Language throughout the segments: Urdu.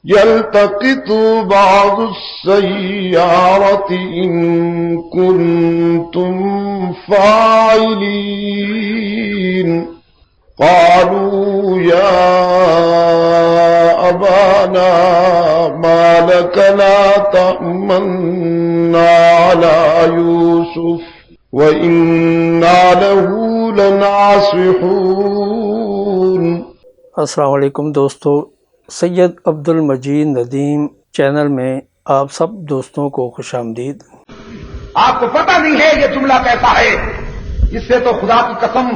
يلتقط بعض السيارة إن كنتم فاعلين قالوا يا أبانا ما لك لا تأمنا على يوسف وإنا له لناصحون۔ السلام علیکم دوستو، سید عبد المجید ندیم چینل میں آپ سب دوستوں کو خوش آمدید۔ آپ کو پتہ نہیں ہے یہ جملہ کیسا ہے؟ اس سے تو خدا کی قسم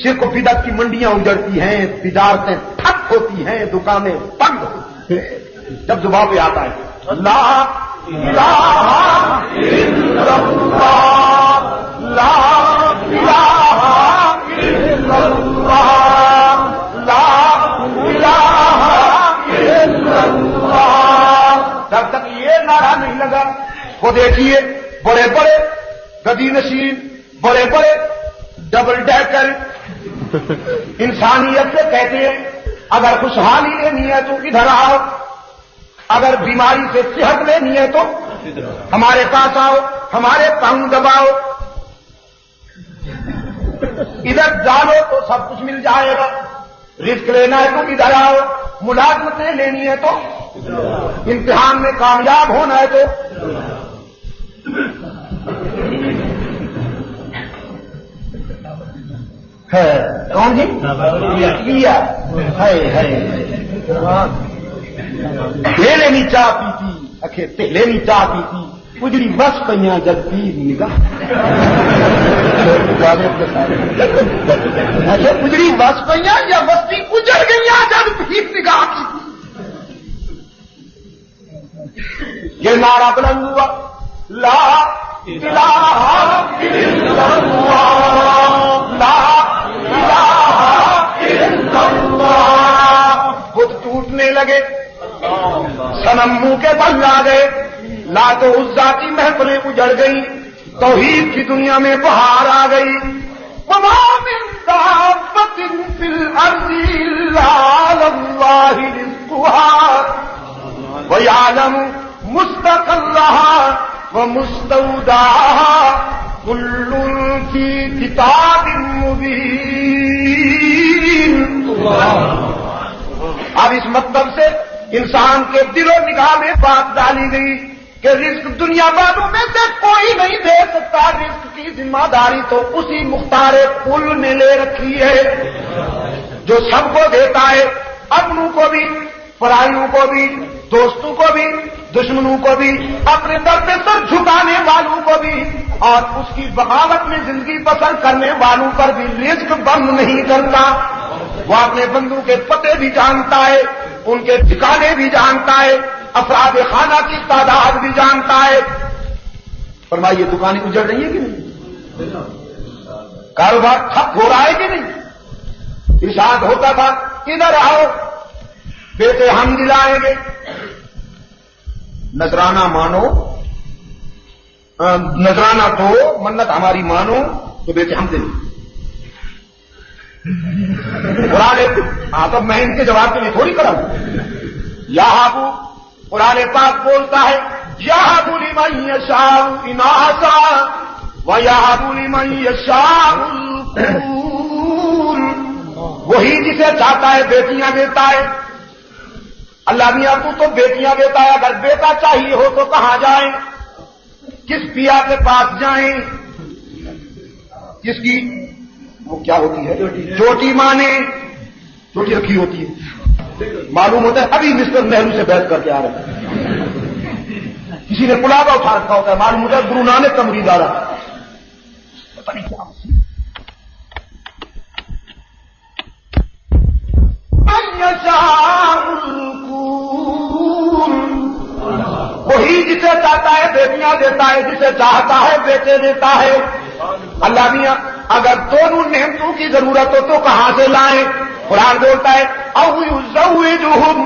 شرک و بدعت کی منڈیاں اجڑتی ہیں، تجارتیں ٹھپ ہوتی ہیں، دکانیں بند ہوتی ہیں جب زبان پہ آتا ہے لا الہ الا اللہ، لا الہ الا اللہ، لا الہ الا اللہ۔ جب تک یہ نعرہ نہیں لگا، وہ دیکھیے بڑے بڑے گدی نشین، بڑے بڑے ڈبل ڈیکر انسانیت سے کہتے ہیں اگر خوشحالی لینی ہے تو ادھر آؤ، اگر بیماری سے صحت لینی ہے تو ہمارے پاس آؤ، ہمارے پاؤں دباؤ، ادھر ڈالو تو سب کچھ مل جائے گا، رزق لینا ہے تو ادھر آؤ، ملازمتیں لینی ہے تو، امتحان میں کامیاب ہونا ہے تو۔ کون جی لینی چاہ پیتی اکھے لینی چاہ پیتی اجڑی بس پہ جب پیر نگاہ، اجڑی بس پہ یا بستی اجڑ گئی جب پیر نگاہ کی۔ یہ نعرہ بلند ہوا لا الہ الا اللہ، لا خود ٹوٹنے لگے، صنم منہ کے بل آ گئے، لات و عزا کی محفلیں اجڑ گئی، توحید کی دنیا میں بہار آ گئی۔ وما من دابۃ فی الارض الا علی اللہ رزقها ویعلم مستقرها ومستودعها کل فی کتاب مبین۔ اب اس مطلب سے انسان کے دل و نگاہ میں بات ڈالی گئی کہ رزق دنیا والوں میں سے کوئی نہیں دے سکتا، رزق کی ذمہ داری تو اسی مختار کل نے لے رکھی ہے جو سب کو دیتا ہے، اپنوں کو بھی، پرائیوں کو بھی، دوستوں کو بھی، دشمنوں کو بھی، اپنے در پہ سر جھکانے والوں کو بھی، اور اس کی بغاوت میں زندگی بسر کرنے والوں پر بھی رزق بند نہیں کرتا۔ وہ اپنے بندوں کے پتے بھی جانتا ہے، ان کے ٹھکانے بھی جانتا ہے، افراد خانہ کی تعداد بھی جانتا ہے۔ فرمائیے دکانیں اجڑ رہی ہیں کہ نہیں؟ کاروبار ٹھپ ہو رہا ہے کہ نہیں؟ ارشاد ہوتا تھا ادھر آؤ بیٹے ہم دلائیں گے، نذرانہ مانو، نذرانہ دو، منت ہماری مانو تو بیٹے ہم دیں گے۔ ہاں تو میں ان کے جواب کے لیے تھوڑی کرا ہوں۔ یہابو قرآن پاک بولتا ہے یہابو لمن یشاء اناسا ویہابو لمن یشاء الذکور، وہی جسے چاہتا ہے بیٹیاں دیتا ہے۔ اللہ میاں تو بیٹیاں دیتا ہے، اگر بیٹا چاہیے ہو تو کہاں جائیں؟ کس پیا کے پاس جائیں؟ جس کی وہ کیا ہوتی ہے چوٹی مانے، چوٹی رکھی ہوتی ہے، معلوم ہوتا ہے ابھی مسٹر نہرو سے بحث کر کے آ رہے ہیں، کسی نے پلاوا اٹھا رکھا ہوتا ہے، معلوم ہوتا ہے گرو نانک کا مرید آ رہا ہے، پتہ نہیں کیا وہی جسے چاہتا ہے بیٹیاں دیتا ہے، جسے چاہتا ہے بیٹے دیتا ہے۔ اللہ میاں اگر دونوں نعمتوں کی ضرورت ہو تو کہاں سے لائیں؟ قرآن بولتا ہے او یزوجہم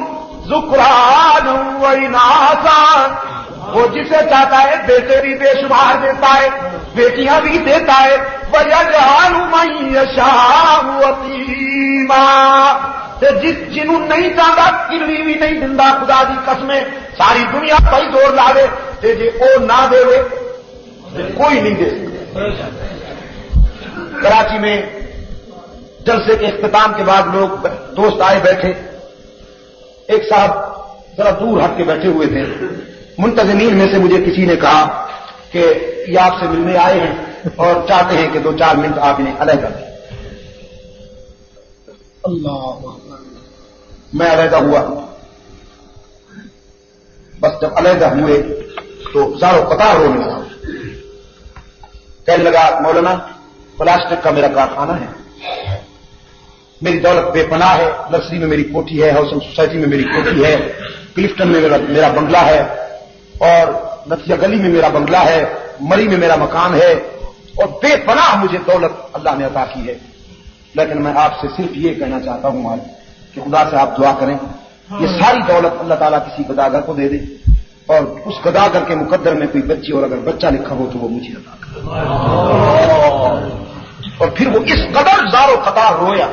ذکرانا و اناثا، وہ جسے چاہتا ہے بیٹے بھی بے شمار دیتا ہے، بیٹیاں بھی دیتا ہے۔ وَيَجْعَلُ مَن يَشَاءُ عَقِيمًا، جنہوں نہیں چاہتا کلوی بھی نہیں دندا خدا دی قسمیں ساری دنیا پائی زور لا دے تے جے او نہ دے کوئی نہیں دے سکتا۔ کراچی میں جلسے کے اختتام کے بعد لوگ دوست آئے بیٹھے، ایک صاحب ذرا دور ہٹ کے بیٹھے ہوئے تھے، منتظمین میں سے مجھے کسی نے کہا کہ یہ آپ سے ملنے آئے ہیں اور چاہتے ہیں کہ 2-4 منٹ آپ انہیں علیحدہ دیں۔ اللہ، میں علیحدہ ہوا، بس جب علیحدہ ہوئے تو زارو قطار رونے لگا، کہنے لگا مولانا پلاسٹک کا میرا کارخانہ ہے، میری دولت بے پناہ ہے، نرسری میں میری کوٹھی ہے، ہاؤسنگ سوسائٹی میں میری کوٹھی ہے، کلفٹن میں میرا بنگلہ ہے، اور نتیجہ گلی میں میرا بنگلہ ہے، مری میں میرا مکان ہے، اور بے پناہ مجھے دولت اللہ نے عطا کی ہے، لیکن میں آپ سے صرف یہ کہنا چاہتا ہوں آج کہ خدا سے آپ دعا کریں یہ ساری دولت اللہ تعالیٰ کسی گداگر کو دے دے، اور اس گداگر کے مقدر میں کوئی بچی اور اگر بچہ لکھا ہو تو وہ مجھے عطا کرے۔ اور پھر وہ اس قدر زار و قطار رویا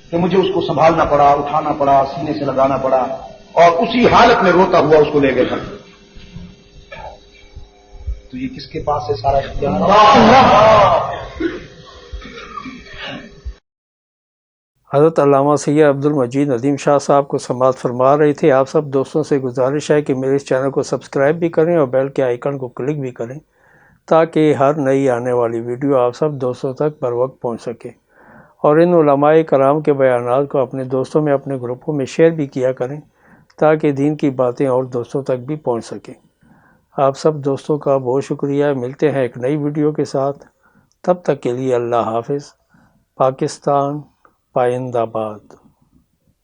کہ مجھے اس کو سنبھالنا پڑا، اٹھانا پڑا، سینے سے لگانا پڑا، اور اسی حالت میں روتا ہوا اس کو لے گئے گھر۔ تو یہ کس کے پاس ہے سارا اختیار؟ حضرت علامہ سید عبد المجید ندیم شاہ صاحب کو سماعت فرما رہے تھے۔ آپ سب دوستوں سے گزارش ہے کہ میرے اس چینل کو سبسکرائب بھی کریں اور بیل کے آئیکن کو کلک بھی کریں تاکہ ہر نئی آنے والی ویڈیو آپ سب دوستوں تک بر وقت پہنچ سکے، اور ان علماء کرام کے بیانات کو اپنے دوستوں میں، اپنے گروپوں میں شیئر بھی کیا کریں تاکہ دین کی باتیں اور دوستوں تک بھی پہنچ سکیں۔ آپ سب دوستوں کا بہت شکریہ۔ ملتے ہیں ایک نئی ویڈیو کے ساتھ، تب تک کے لیے اللہ حافظ۔ پاکستان پائندہ باد۔